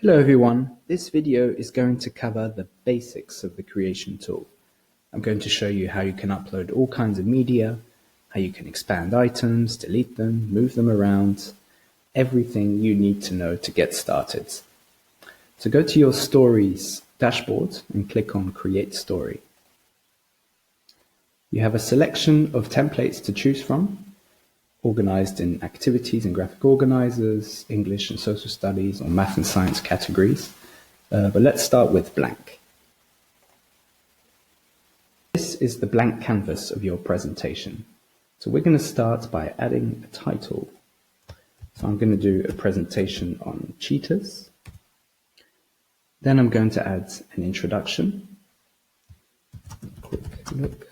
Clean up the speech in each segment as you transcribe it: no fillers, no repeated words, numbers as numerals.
Hello everyone, this video is going to cover the basics of the creation tool. I'm going to show you how you can upload all kinds of media, how you can expand items, delete them, move them around, everything you need to know to get started. So go to your Stories dashboard and click on Create Story. You have a selection of templates to choose from, organized in activities and graphic organizers, English and social studies, or math and science categories. But let's start with blank. This is the blank canvas of your presentation. So we're going to start by adding a title. So I'm going to do a presentation on cheetahs. Then I'm going to add an introduction. Quick look.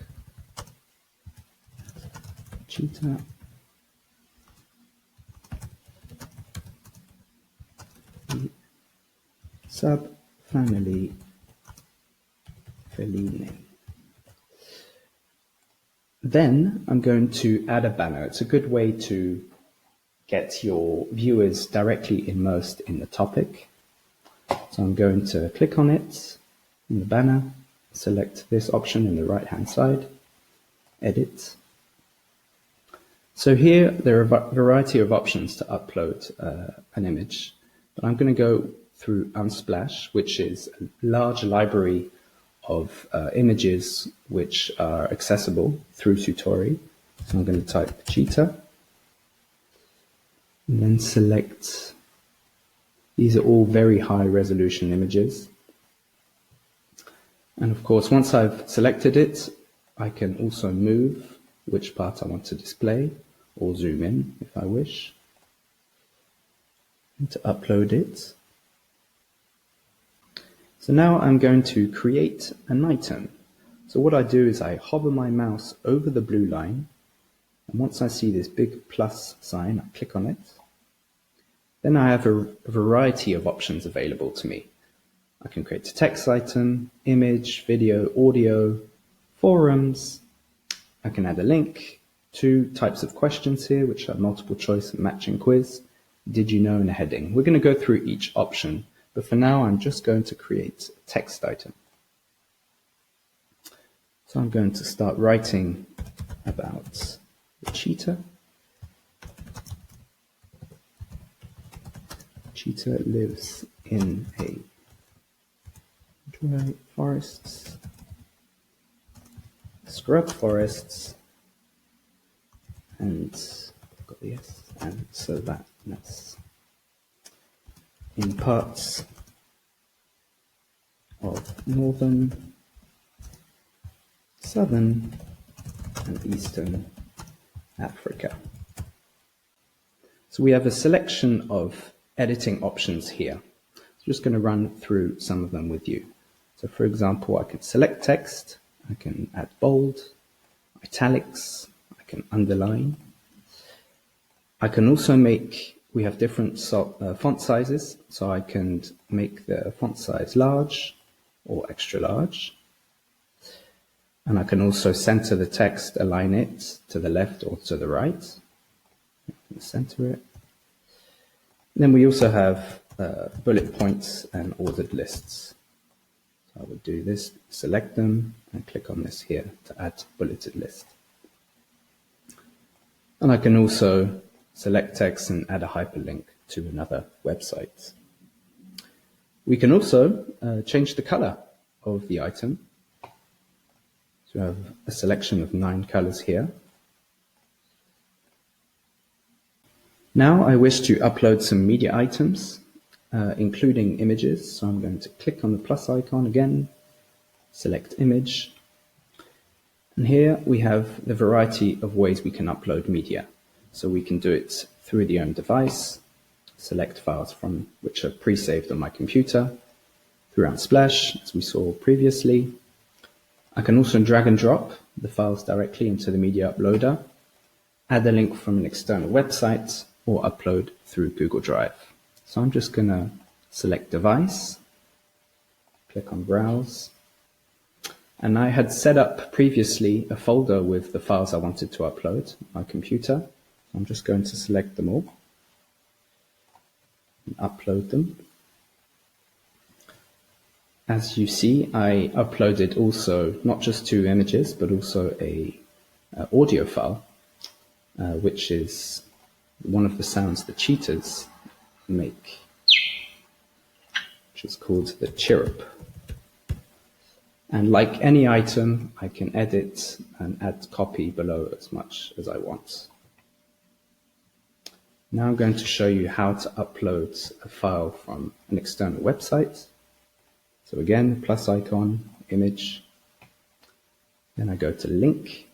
Cheetah. Subfamily Feline. Then I'm going to add a banner. It's a good way to get your viewers directly immersed in the topic. So I'm going to click on it in the banner, select this option in the right hand side, edit. So here there are a variety of options to upload an image, but I'm going to go through Unsplash, which is a large library of images which are accessible through Sutori. So I'm going to type cheetah and then select. These are all very high resolution images. And of course, once I've selected it, I can also move which part I want to display or zoom in if I wish. And to upload it. So now I'm going to create an item. So what I do is I hover my mouse over the blue line, and once I see this big plus sign, I click on it. Then I have a variety of options available to me. I can create a text item, image, video, audio, forums. I can add a link, 2 types of questions here, which are multiple choice and matching quiz. Did you know, and a heading. We're going to go through each option. But for now, I'm just going to create a text item. So I'm going to start writing about the cheetah. Cheetah lives in a dry forests, scrub forests, and got the S, and savannas. In parts of northern, southern, and eastern Africa. So we have a selection of editing options here. I'm just going to run through some of them with you. So for example, I can select text, I can add bold, italics, I can underline. I can also we have different font sizes, so I can make the font size large or extra large. And I can also center the text, align it to the left or to the right. Center it. And then we also have bullet points and ordered lists. So I would do this, select them, and click on this here to add bulleted list. And I can also select text and add a hyperlink to another website. We can also change the color of the item. So we have a selection of 9 colors here. Now I wish to upload some media items, including images. So I'm going to click on the plus icon again, select image. And here we have the variety of ways we can upload media. So we can do it through the own device, select files from which are pre-saved on my computer, through Unsplash, as we saw previously. I can also drag and drop the files directly into the media uploader, add a link from an external website, or upload through Google Drive. So I'm just going to select device, click on browse. And I had set up previously a folder with the files I wanted to upload on my computer. I'm just going to select them all and upload them. As you see, I uploaded also not just 2 images, but also a audio file, which is one of the sounds the cheetahs make, which is called the chirrup. And like any item, I can edit and add copy below as much as I want. Now I'm going to show you how to upload a file from an external website. So again, plus icon, image, then I go to link,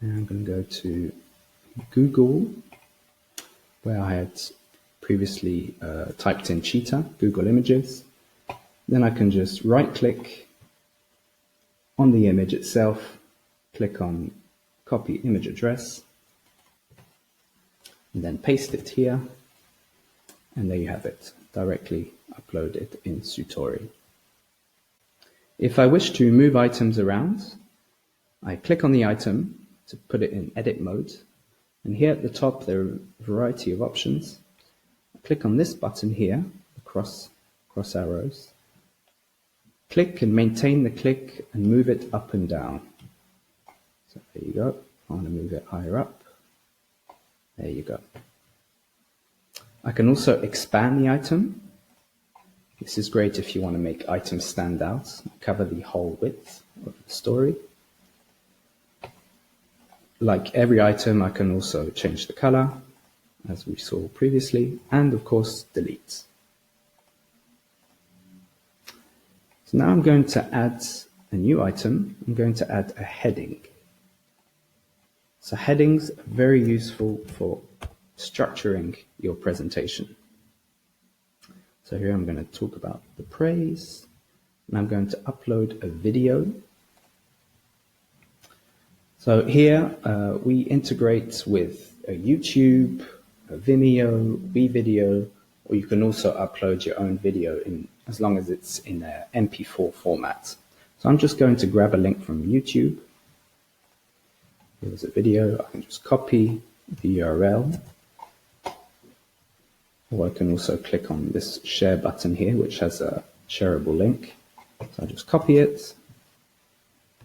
and I'm going to go to Google, where I had previously typed in cheetah, Google Images. Then I can just right click on the image itself, click on copy image address, and then paste it here. And there you have it, directly uploaded in Sutori. If I wish to move items around, I click on the item to put it in edit mode. And here at the top, there are a variety of options. I click on this button here, the cross arrows. Click and maintain the click and move it up and down. So there you go. I want to move it higher up. There you go. I can also expand the item. This is great if you want to make items stand out, cover the whole width of the story. Like every item, I can also change the color, as we saw previously, and of course, delete. So now I'm going to add a new item. I'm going to add a heading. So headings are very useful for structuring your presentation. So here I'm going to talk about the praise, and I'm going to upload a video. So here we integrate with a YouTube, a Vimeo, WeVideo, or you can also upload your own video as long as it's in an MP4 format. So I'm just going to grab a link from YouTube. Here's a video. I can just copy the URL. Or I can also click on this share button here, which has a shareable link. So I just copy it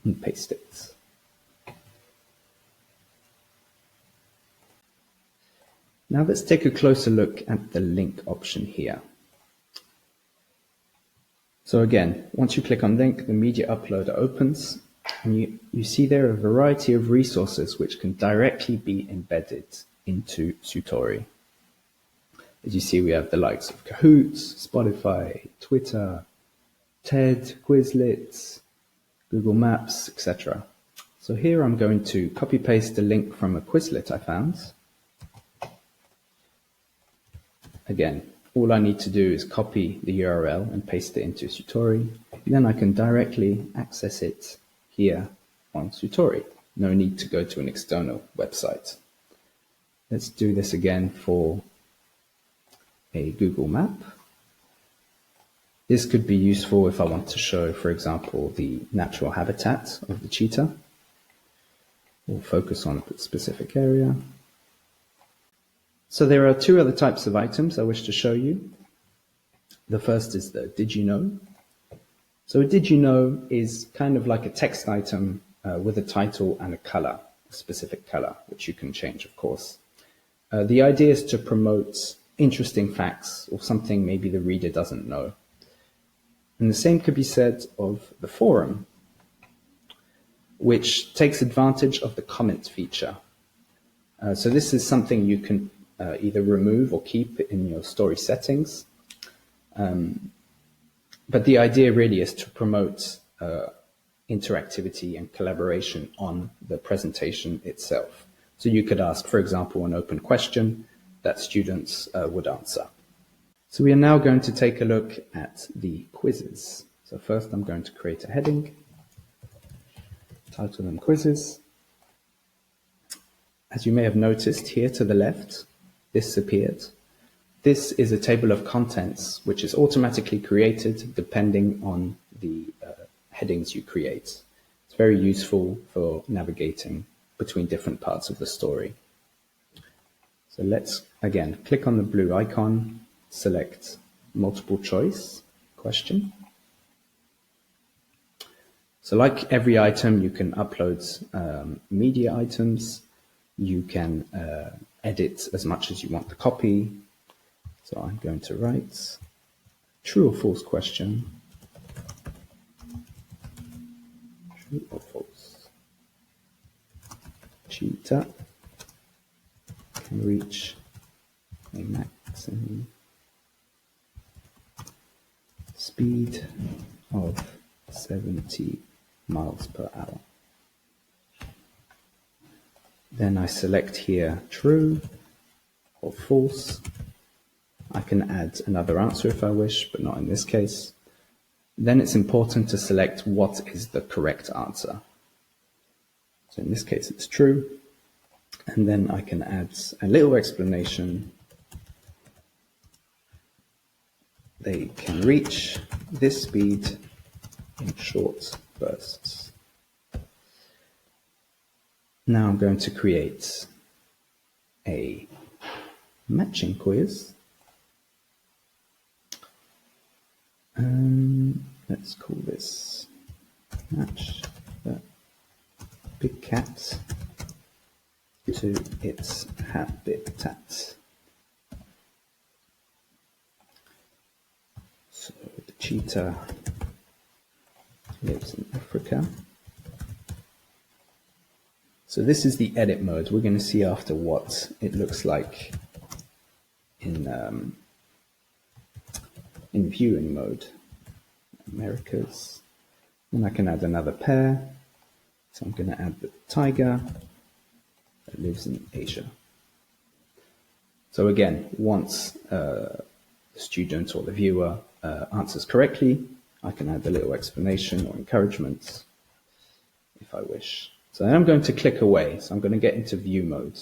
and paste it. Now let's take a closer look at the link option here. So again, once you click on link, the media uploader opens, and you see there a variety of resources which can directly be embedded into Sutori. As you see, we have the likes of Kahoots, Spotify, Twitter, TED, Quizlet, Google Maps, etc. So here I'm going to copy paste the link from a Quizlet I found. Again, all I need to do is copy the URL and paste it into Sutori. Then I can directly access it here on Sutori. No need to go to an external website. Let's do this again for a Google map. This could be useful if I want to show, for example, the natural habitat of the cheetah, or focus on a specific area. So there are 2 other types of items I wish to show you. The first is the Did You Know? So a Did You Know is kind of like a text item with a title and a color, a specific color, which you can change, of course. The idea is to promote interesting facts or something maybe the reader doesn't know. And the same could be said of the forum, which takes advantage of the comment feature. So this is something you can either remove or keep in your story settings. But the idea really is to promote interactivity and collaboration on the presentation itself. So you could ask, for example, an open question that students would answer. So we are now going to take a look at the quizzes. So first I'm going to create a heading, title them quizzes. As you may have noticed here to the left, this appeared. This is a table of contents which is automatically created depending on the headings you create. It's very useful for navigating between different parts of the story. So let's, again, click on the blue icon, select multiple choice, question. So like every item, you can upload media items. You can edit as much as you want the copy. So I'm going to write true or false question. True or false? Cheetah can reach a maximum speed of 70 miles per hour. Then I select here true or false. I can add another answer if I wish, but not in this case. Then it's important to select what is the correct answer. So in this case it's true. And then I can add a little explanation. They can reach this speed in short bursts. Now I'm going to create a matching quiz. Let's call this match the big cat to its habitat. So the cheetah lives in Africa. So this is the edit mode. We're going to see after what it looks like in viewing mode. Americas. Then I can add another pair. So I'm going to add the tiger that lives in Asia. So again, once the student or the viewer answers correctly, I can add a little explanation or encouragement if I wish. So then I'm going to click away. So I'm going to get into view mode.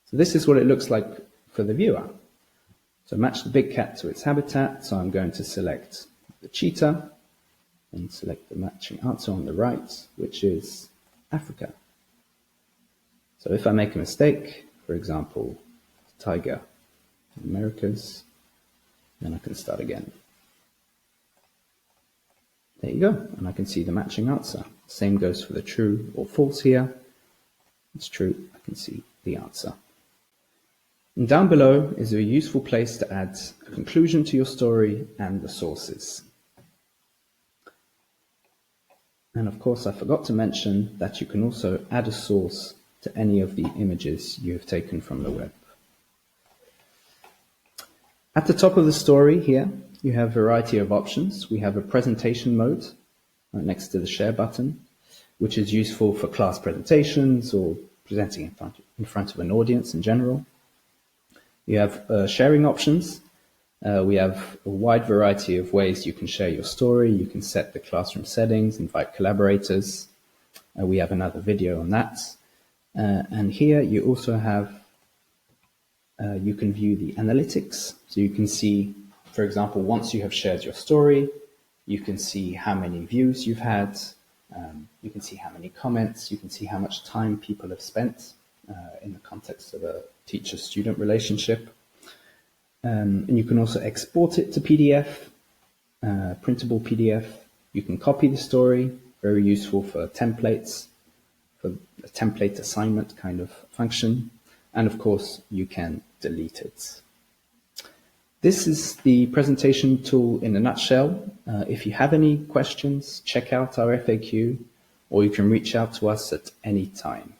So this is what it looks like for the viewer. So match the big cat to its habitat. So I'm going to select the cheetah and select the matching answer on the right, which is Africa. So if I make a mistake, for example, tiger in Americas, then I can start again. There you go, and I can see the matching answer. Same goes for the true or false here. It's true, I can see the answer. And down below is a useful place to add a conclusion to your story and the sources. And of course, I forgot to mention that you can also add a source to any of the images you have taken from the web. At the top of the story here, you have a variety of options. We have a presentation mode right next to the share button, which is useful for class presentations or presenting in front of an audience in general. You have sharing options. We have a wide variety of ways you can share your story. You can set the classroom settings, invite collaborators. We have another video on that. And here you also have, you can view the analytics. So you can see, for example, once you have shared your story, you can see how many views you've had. You can see how many comments. You can see how much time people have spent in the context of a teacher-student relationship. And you can also export it to PDF, printable PDF. You can copy the story, very useful for templates, for a template assignment kind of function. And of course, you can delete it. This is the presentation tool in a nutshell. If you have any questions, check out our FAQ, or you can reach out to us at any time.